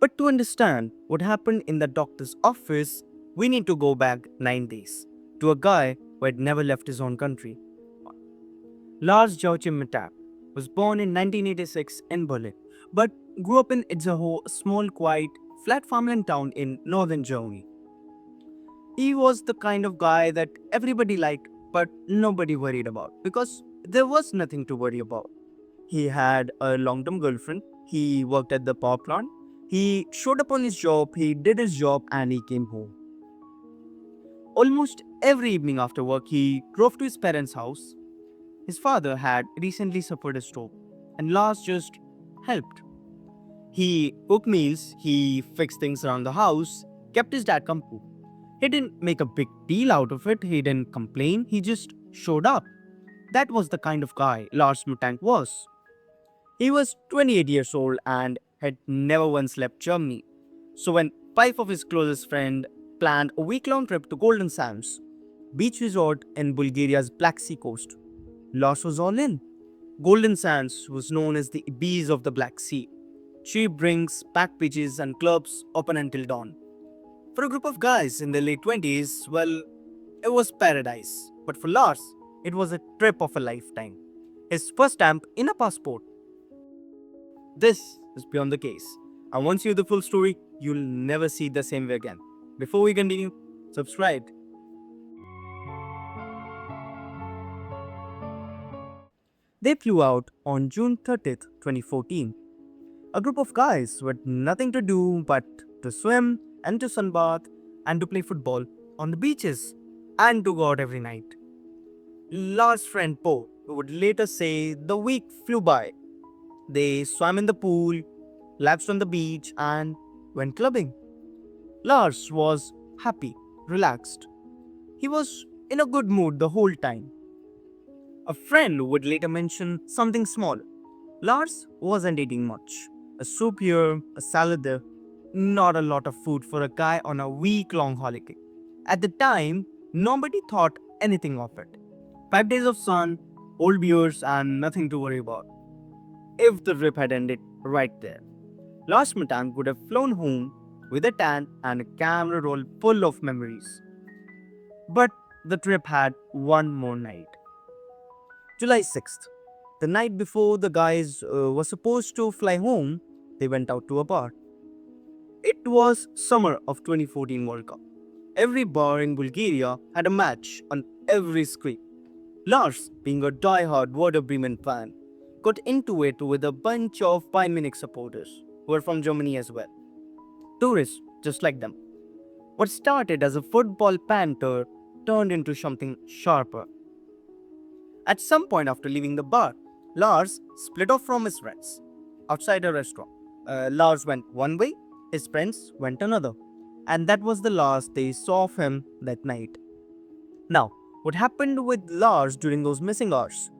But to understand what happened in the doctor's office, we need to go back 9 days to a guy who had never left his own country. Lars Mittank was born in 1986 in Berlin, but grew up in Itzehoe, a small, quiet, flat farmland town in northern Germany. He was the kind of guy that everybody liked, but nobody worried about because there was nothing to worry about. He had a long term girlfriend, he worked at the power plant, he showed up on his job, he did his job, and he came home. Almost every evening after work, he drove to his parents' house. His father had recently suffered a stroke, and Lars just helped. He cooked meals, he fixed things around the house, kept his dad company. He didn't make a big deal out of it, he didn't complain, he just showed up. That was the kind of guy Lars Mittank was. He was 28 years old and had never once left Germany. So when five of his closest friends planned a week-long trip to Golden Sands, beach resort in Bulgaria's Black Sea coast, Lars was all in. Golden Sands was known as the Abyss of the Black Sea. Cheap drinks, packed beaches, and clubs open until dawn. For a group of guys in their late 20s, well, it was paradise. But for Lars, it was a trip of a lifetime. His first stamp in a passport. This is beyond the case. And once you hear the full story, you'll never see it the same way again. Before we continue, subscribe. They flew out on June 30th, 2014. A group of guys with nothing to do but to swim and to sunbath and to play football on the beaches and to go out every night. Lars' friend Po would later say the week flew by. They swam in the pool, lapsed on the beach, and went clubbing. Lars was happy, relaxed. He was in a good mood the whole time. A friend would later mention something small. Lars wasn't eating much. A soup here, a salad there. Not a lot of food for a guy on a week-long holiday. At the time, nobody thought anything of it. 5 days of sun, old beers, and nothing to worry about. If the trip had ended right there, Lars Mittank would have flown home with a tan and a camera roll full of memories. But the trip had one more night. July 6th. The night before the guys were supposed to fly home, they went out to a bar. It was summer of 2014 World Cup. Every bar in Bulgaria had a match on every screen. Lars, being a die-hard Werder Bremen fan, got into it with a bunch of Bayern Munich supporters who were from Germany as well. Tourists just like them. What started as a football banter turned into something sharper. At some point after leaving the bar, Lars split off from his friends outside a restaurant. Lars went one way, his friends went another, and that was the last they saw of him that night. Now, what happened with Lars during those missing hours?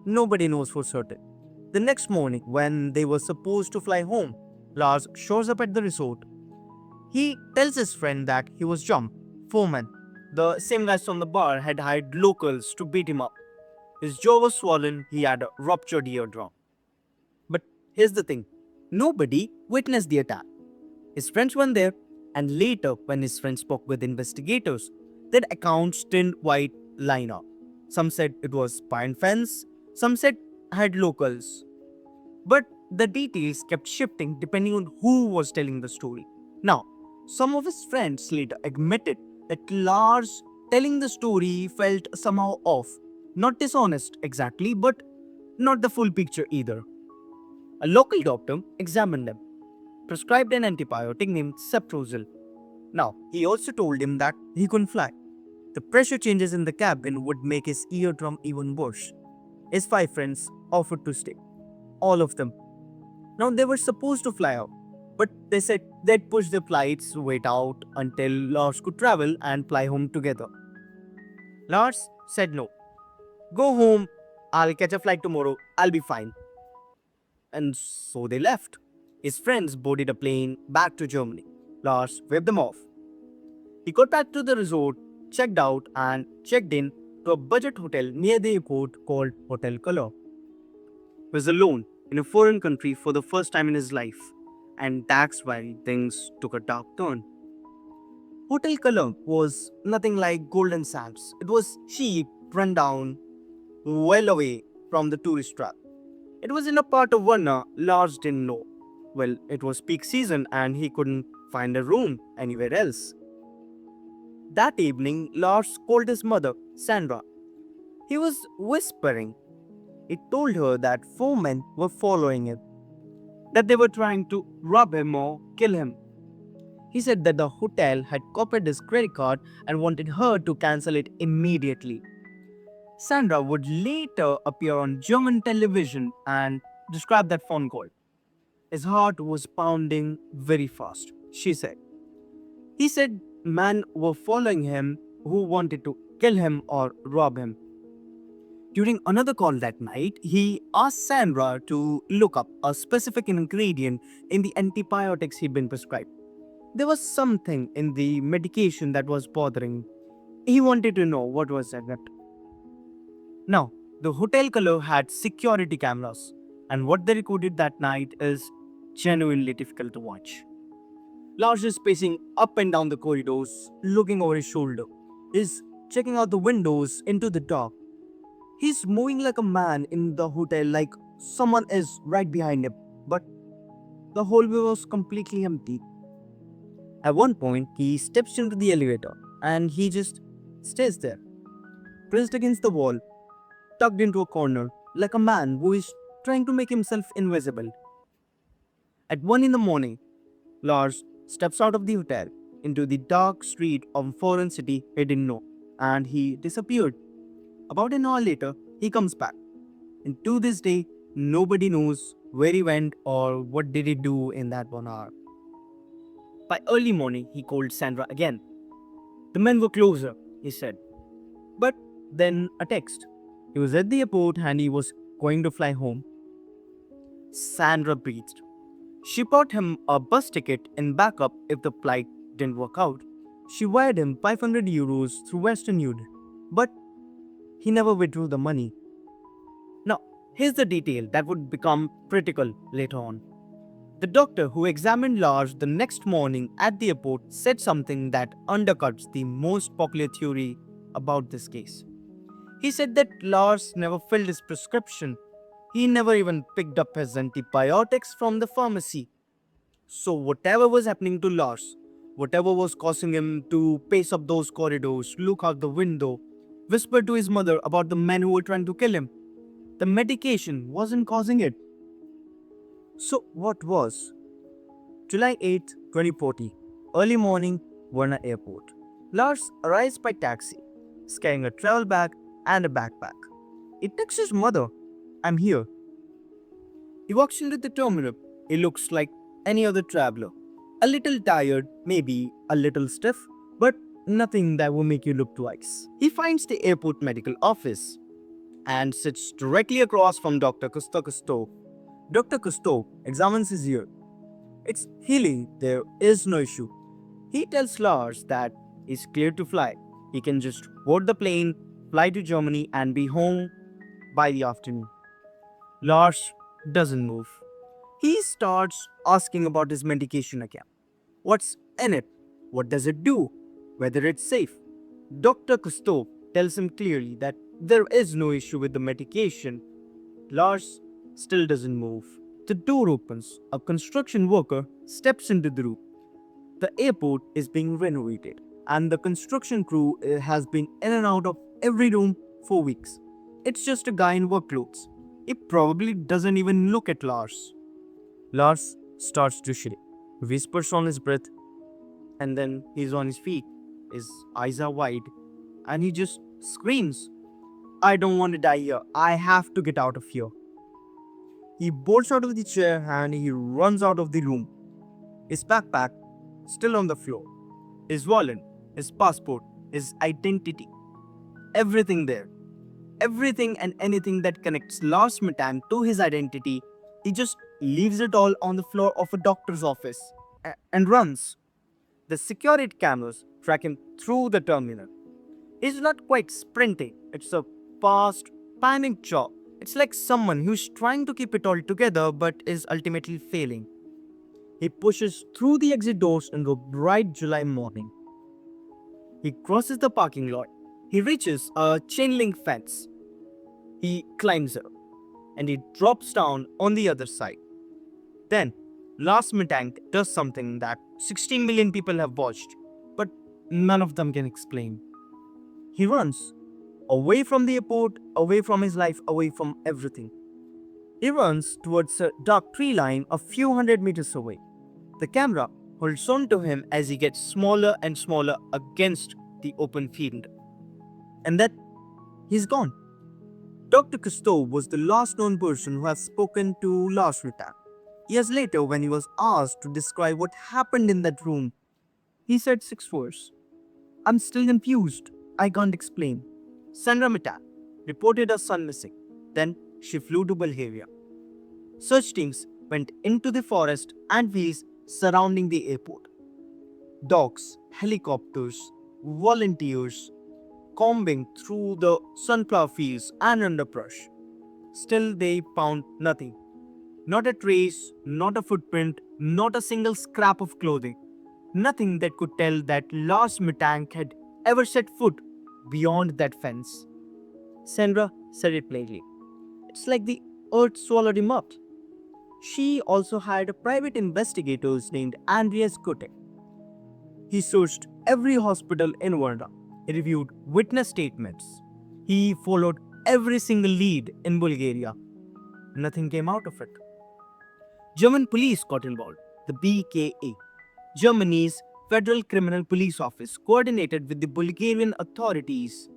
Nobody knows for certain. The next morning, when they were supposed to fly home, Lars shows up at the resort. He tells his friend that he was jumped. Four men, the same guys from the bar, had hired locals to beat him up. His jaw was swollen, he had a ruptured eardrum. But here's the thing, nobody witnessed the attack. His friends weren't there, and later, when his friends spoke with investigators, their accounts didn't quite line up. Some said it was Bayern fans, some said had locals. But the details kept shifting depending on who was telling the story. Now, some of his friends later admitted that Lars telling the story felt somehow off. Not dishonest exactly, but not the full picture either. A local doctor examined him, prescribed an antibiotic named Ceftriaxone. Now, he also told him that he couldn't fly. The pressure changes in the cabin would make his eardrum even worse. His five friends offered to stay. All of them. Now, they were supposed to fly out, but they said they'd push their flights, wait out until Lars could travel and fly home together. Lars said no. Go home, I'll catch a flight tomorrow, I'll be fine. And so they left. His friends boarded a plane back to Germany. Lars waved them off. He got back to the resort, checked out, and checked in to a budget hotel near the airport called Hotel Color. He was alone in a foreign country for the first time in his life, And that's why things took a dark turn. Hotel color was nothing like golden sands. It was cheap, run down, well away from the tourist trap. It was in a part of Varna Lars didn't know. Well, it was peak season and he couldn't find a room anywhere else. That evening, Lars called his mother, Sandra. He was whispering. He told her that four men were following him, that they were trying to rob him or kill him. He said that the hotel had copied his credit card and wanted her to cancel it immediately. Sandra would later appear on German television and describe that phone call. His heart was pounding very fast, she said. He said men were following him who wanted to kill him or rob him. During another call that night, he asked Sandra to look up a specific ingredient in the antibiotics he'd been prescribed. There was something in the medication that was bothering him. He wanted to know what was that. Now, the hotel color had security cameras, and what they recorded that night is genuinely difficult to watch. Lars is pacing up and down the corridors, looking over his shoulder. He's checking out the windows into the dark. He's moving like a man in the hotel, like someone is right behind him. But the hallway was completely empty. At one point, he steps into the elevator and he just stays there, pressed against the wall, tucked into a corner, like a man who is trying to make himself invisible. At 1 in the morning, Lars steps out of the hotel into the dark street of a foreign city he didn't know, and he disappeared. About an hour later, he comes back. And to this day, nobody knows where he went or what did he do in that 1 hour. By early morning, he called Sandra again. The men were closer, he said. But then a text. He was at the airport and he was going to fly home. Sandra breathed. She bought him a bus ticket in backup if the flight didn't work out. She wired him 500 euros through Western Union. But he never withdrew the money. Now, here's the detail that would become critical later on. The doctor who examined Lars the next morning at the airport said something that undercuts the most popular theory about this case. He said that Lars never filled his prescription. He never even picked up his antibiotics from the pharmacy. So, whatever was happening to Lars, whatever was causing him to pace up those corridors, look out the window, whisper to his mother about the men who were trying to kill him, the medication wasn't causing it. So, what was? July 8, 2040, early morning, Varna Airport. Lars arrives by taxi, carrying a travel bag and a backpack. He texts his mother, I'm here. He walks into the terminal. He looks like any other traveler. A little tired, maybe a little stiff, but nothing that will make you look twice. He finds the airport medical office and sits directly across from Dr. Cousteau. Dr. Cousteau examines his ear. It's healing, there is no issue. He tells Lars that he's clear to fly. He can just board the plane, fly to Germany, and be home by the afternoon. Lars doesn't move. He starts asking about his medication again. What's in it? What does it do? Whether it's safe. Dr. Cousteau tells him clearly that there is no issue with the medication. Lars still doesn't move. The door opens. A construction worker steps into the room. The airport is being renovated, and the construction crew has been in and out of every room for weeks. It's just a guy in work clothes. He probably doesn't even look at Lars. Lars starts to shake, whispers on his breath, and then he's on his feet. His eyes are wide, and he just screams, I don't want to die here. I have to get out of here. He bolts out of the chair and he runs out of the room. His backpack still on the floor. His wallet, his passport, his identity. Everything there. Everything and anything that connects Lars Mittank to his identity, he just leaves it all on the floor of a doctor's office and runs. The security cameras track him through the terminal. He's not quite sprinting. It's a fast, panicked jog. It's like someone who's trying to keep it all together but is ultimately failing. He pushes through the exit doors in the bright July morning. He crosses the parking lot. He reaches a chain link fence. He climbs it and he drops down on the other side. Then, Lars Mittank does something that 16 million people have watched, but none of them can explain. He runs away from the airport, away from his life, away from everything. He runs towards a dark tree line a few hundred meters away. The camera holds on to him as he gets smaller and smaller against the open field. And then he's gone. Dr. Cousteau was the last known person who has spoken to Lars Mittank. Years later, when he was asked to describe what happened in that room, he said 6 words. I'm still confused. I can't explain. Sandra Mittank reported her son missing. Then she flew to Bulgaria. Search teams went into the forest and fields surrounding the airport. Dogs, helicopters, volunteers combing through the sunflower fields and underbrush. Still, they found nothing. Not a trace, not a footprint, not a single scrap of clothing. Nothing that could tell that Lars Mittank had ever set foot beyond that fence. Sandra said it plainly. It's like the earth swallowed him up. She also hired a private investigator named Andreas Kotek. He searched every hospital in Varna. He reviewed witness statements. He followed every single lead in Bulgaria. Nothing came out of it. German police got involved. The BKA, Germany's Federal Criminal Police Office, coordinated with the Bulgarian authorities.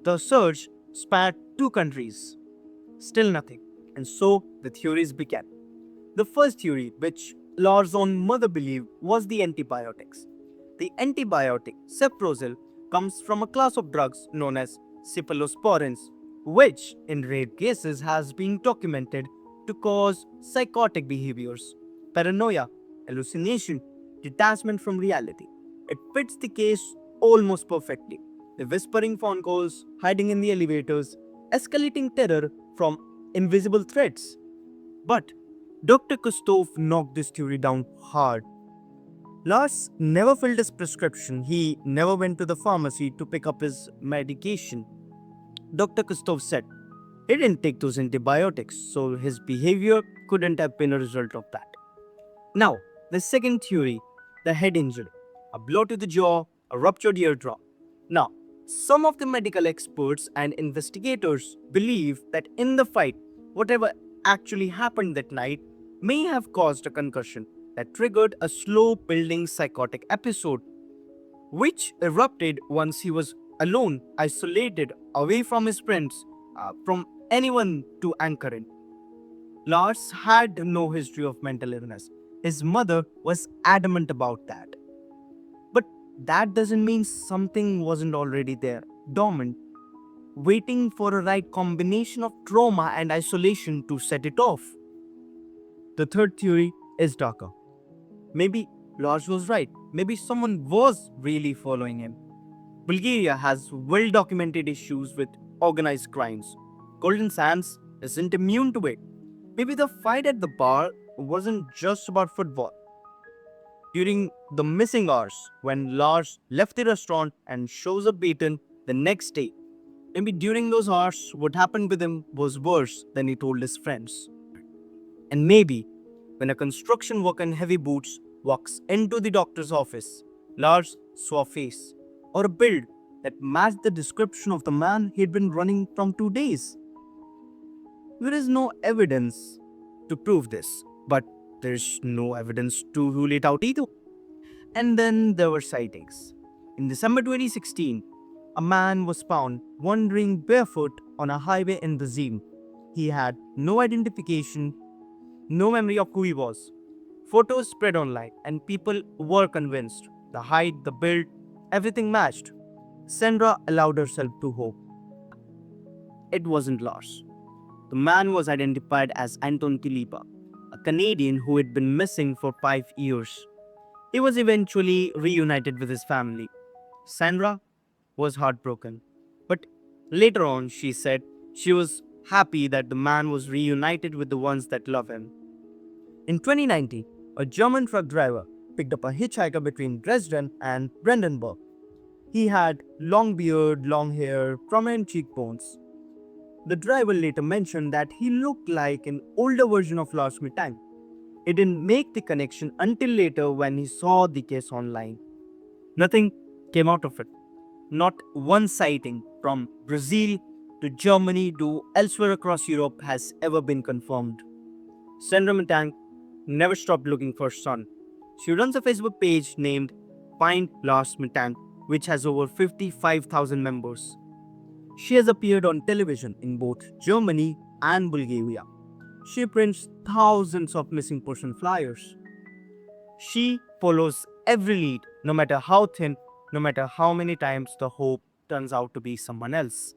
The search spanned 2 countries. Still nothing. And so the theories began. The first theory, which Lars' own mother believed, was the antibiotics. The antibiotic cefprozil comes from a class of drugs known as cephalosporins, which in rare cases has been documented to cause psychotic behaviors, paranoia, hallucination, detachment from reality. It fits the case almost perfectly. The whispering phone calls, hiding in the elevators, escalating terror from invisible threats. But Dr. Cousteau knocked this theory down hard. Lars never filled his prescription. He never went to the pharmacy to pick up his medication. Dr. Cousteau said he didn't take those antibiotics, so his behavior couldn't have been a result of that. Now, the second theory, the head injury, a blow to the jaw, a ruptured eardrum. Now, some of the medical experts and investigators believe that in the fight, whatever actually happened that night may have caused a concussion that triggered a slow building psychotic episode, which erupted once he was alone, isolated, away from his friends, from anyone to anchor in. Lars had no history of mental illness. His mother was adamant about that. But that doesn't mean something wasn't already there, dormant, waiting for a right combination of trauma and isolation to set it off. The third theory is darker. Maybe Lars was right. Maybe someone was really following him. Bulgaria has well documented issues with organized crimes. Golden Sands isn't immune to it. Maybe the fight at the bar wasn't just about football. During the missing hours, when Lars left the restaurant and shows up beaten the next day, maybe during those hours, what happened with him was worse than he told his friends. And maybe when a construction worker in heavy boots walks into the doctor's office, Lars saw a face or a build that matched the description of the man he'd been running from 2 days. There is no evidence to prove this, but there's no evidence to rule it out either. And then there were sightings. In December 2016, a man was found wandering barefoot on a highway in Brazil. He had no identification, no memory of who he was. Photos spread online, and people were convinced. The height, the build, everything matched. Sandra allowed herself to hope. It wasn't Lars. The man was identified as Anton Tilipa, a Canadian who had been missing for 5 years. He was eventually reunited with his family. Sandra was heartbroken, but later on she said she was happy that the man was reunited with the ones that love him. In 2019, A German truck driver picked up a hitchhiker between Dresden and Brandenburg. He had long beard, long hair, prominent cheekbones. The driver later mentioned that he looked like an older version of Lars Mittank. He didn't make the connection until later when he saw the case online. Nothing came out of it. Not one sighting from Brazil to Germany to elsewhere across Europe has ever been confirmed. Sandra Mittank never stopped looking for her son. She runs a Facebook page named Find Lars Mittank, which has over 55,000 members. She has appeared on television in both Germany and Bulgaria. She prints thousands of missing person flyers. She follows every lead, no matter how thin, no matter how many times the hope turns out to be someone else.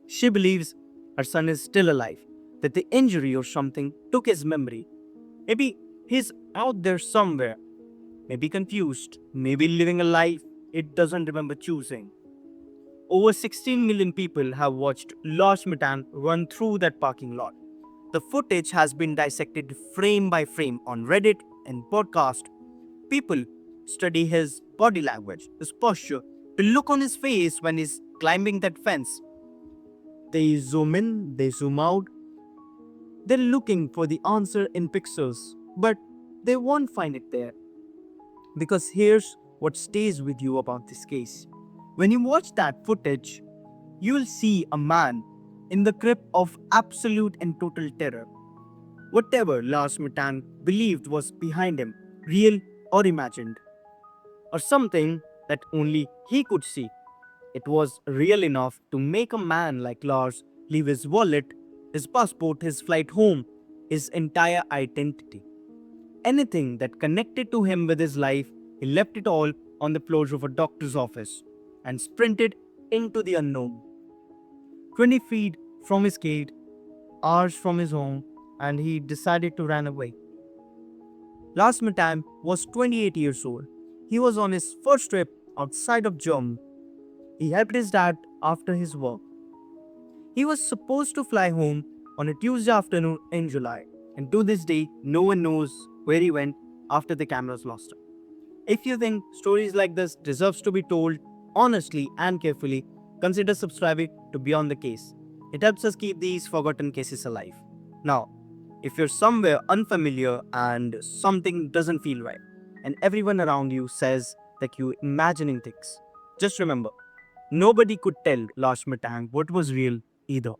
She believes her son is still alive, that the injury or something took his memory. Maybe he's out there somewhere, maybe confused, maybe living a life it doesn't remember choosing. Over 16 million people have watched Lars Mittank run through that parking lot. The footage has been dissected frame by frame on Reddit and podcast. People study his body language, his posture, the look on his face when he's climbing that fence. They zoom in, they zoom out. They're looking for the answer in pixels, but they won't find it there. Because here's what stays with you about this case. When you watch that footage, you will see a man in the grip of absolute and total terror. Whatever Lars Mittank believed was behind him, real or imagined, or something that only he could see, it was real enough to make a man like Lars leave his wallet, his passport, his flight home, his entire identity. Anything that connected to him with his life, he left it all on the floor of a doctor's office and sprinted into the unknown. 20 feet from his gate, hours from his home, and he decided to run away. Lars Mittank was 28 years old. He was on his first trip outside of Germany. He helped his dad after his work. He was supposed to fly home on a Tuesday afternoon in July, and to this day, no one knows where he went after the cameras lost him. If you think stories like this deserves to be told honestly and carefully, consider subscribing to Beyond the Case. It helps us keep these forgotten cases alive. Now, if you're somewhere unfamiliar and something doesn't feel right, and everyone around you says that you're imagining things, just remember, nobody could tell Lars Mittank what was real either.